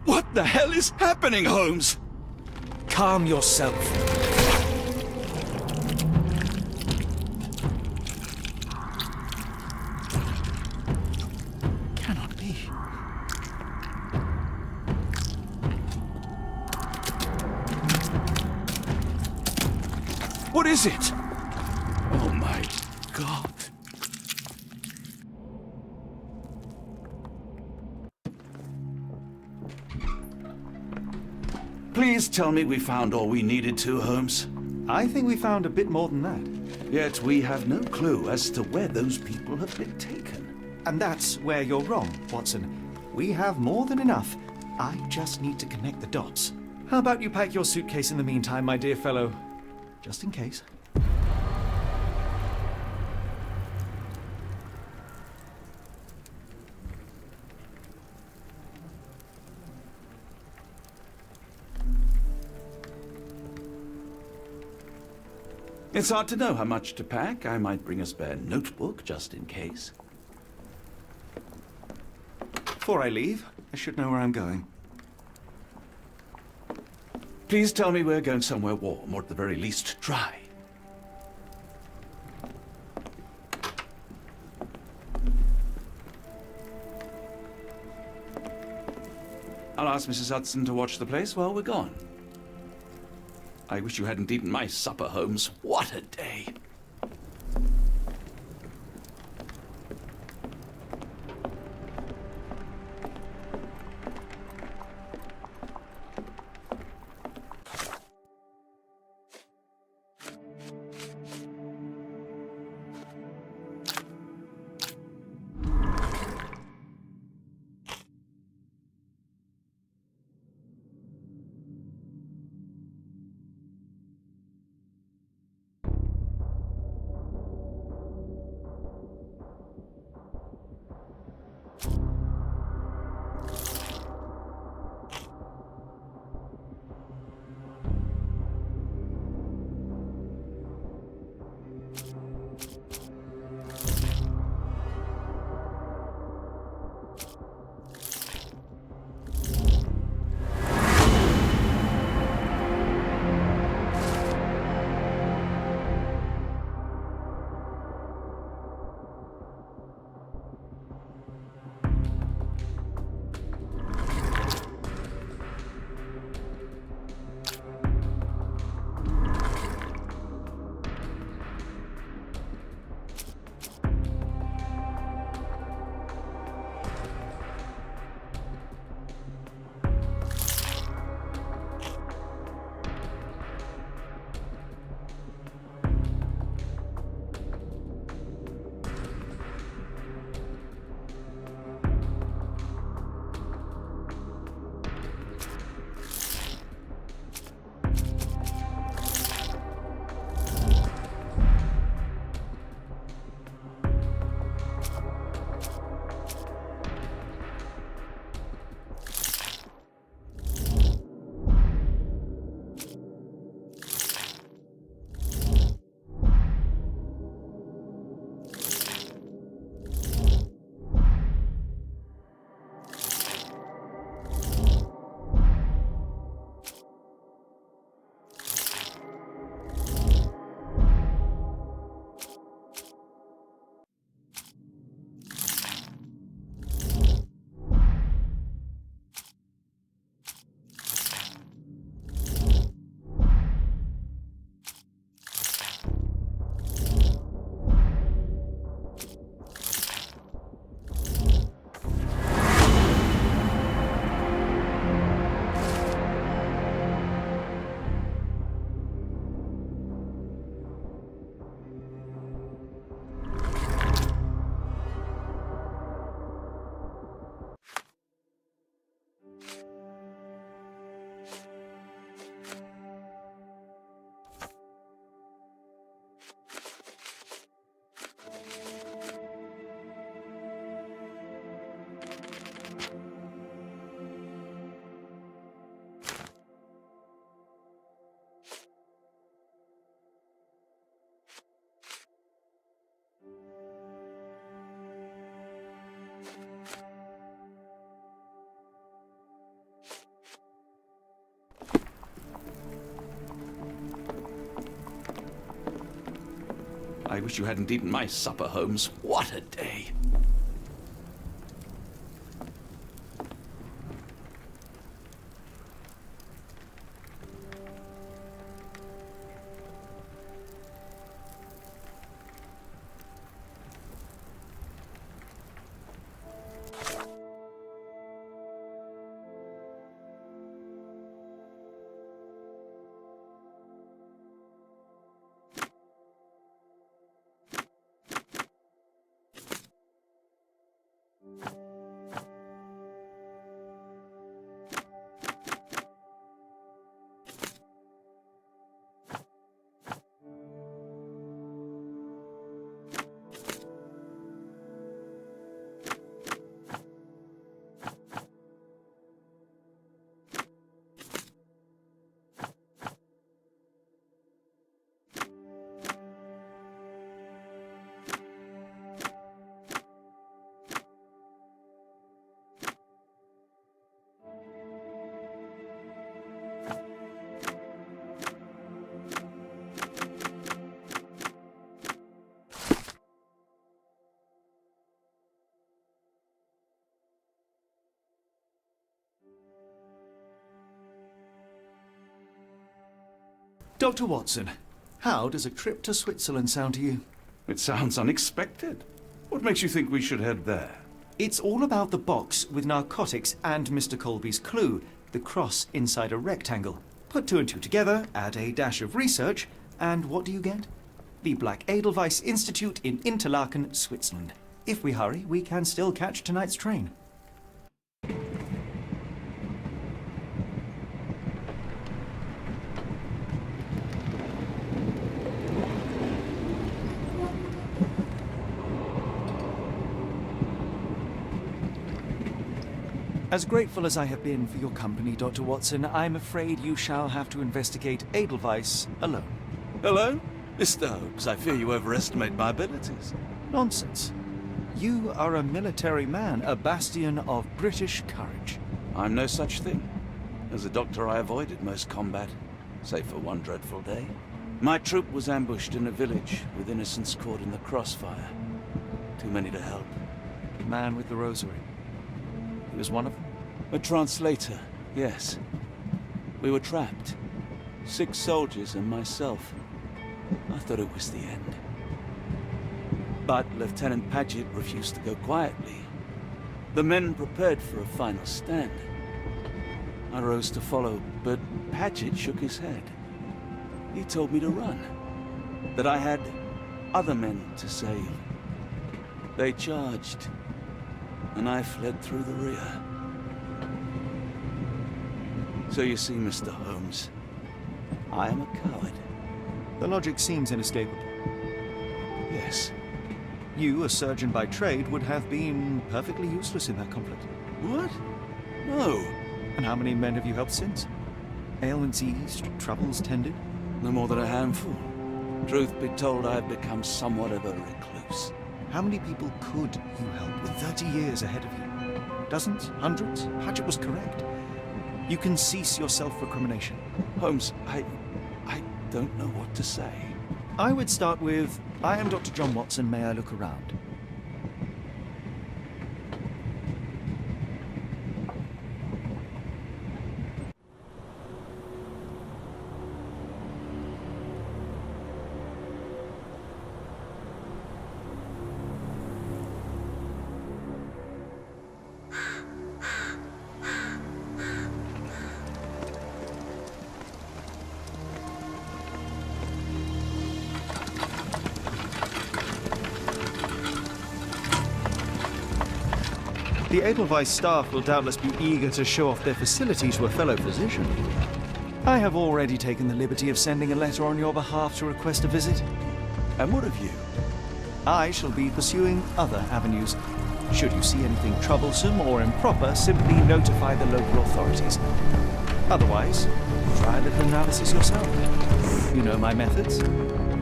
What the hell is happening, Holmes? Calm yourself. Cannot be. What is it? Oh my God. Please tell me we found all we needed to, Holmes. I think we found a bit more than that. Yet we have no clue as to where those people have been taken. And that's where you're wrong, Watson. We have more than enough. I just need to connect the dots. How about you pack your suitcase in the meantime, my dear fellow? Just in case. It's hard to know how much to pack. I might bring a spare notebook just in case. Before I leave, I should know where I'm going. Please tell me we're going somewhere warm, or at the very least, dry. I'll ask Mrs. Hudson to watch the place while we're gone. I wish you hadn't eaten my supper, Holmes. What a day. I wish you hadn't eaten my supper, Holmes. What a day. Dr. Watson, how does a trip to Switzerland sound to you? It sounds unexpected. What makes you think we should head there? It's all about the box with narcotics and Mr. Colby's clue, the cross inside a rectangle. Put two and two together, add a dash of research, and what do you get? The Black Edelweiss Institute in Interlaken, Switzerland. If we hurry, we can still catch tonight's train. As grateful as I have been for your company, Dr. Watson, I'm afraid you shall have to investigate Edelweiss alone. Hello? Mr. Holmes, I fear you overestimate my abilities. Nonsense. You are a military man, a bastion of British courage. I'm no such thing. As a doctor, I avoided most combat, save for one dreadful day. My troop was ambushed in a village, with innocents caught in the crossfire. Too many to help. The man with the rosary. He was one of them? A translator, yes. We were trapped. 6 soldiers and myself. I thought it was the end. But Lieutenant Paget refused to go quietly. The men prepared for a final stand. I rose to follow, but Paget shook his head. He told me to run. That I had other men to save. They charged, and I fled through the rear. So you see, Mr. Holmes, I am a coward. The logic seems inescapable. Yes. You, a surgeon by trade, would have been perfectly useless in that conflict. What? No. And how many men have you helped since? Ailments eased, troubles tended? No more than a handful. Truth be told, I've become somewhat of a recluse. How many people could you help with 30 years ahead of you? Dozens? Hundreds? Paget was correct. You can cease your self-recrimination. Holmes, I don't know what to say. I would start with, I am Dr. John Watson, may I look around? The Edelweiss staff will doubtless be eager to show off their facility to a fellow physician. I have already taken the liberty of sending a letter on your behalf to request a visit. And what of you? I shall be pursuing other avenues. Should you see anything troublesome or improper, simply notify the local authorities. Otherwise, try a little analysis yourself. You know my methods.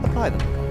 Apply them.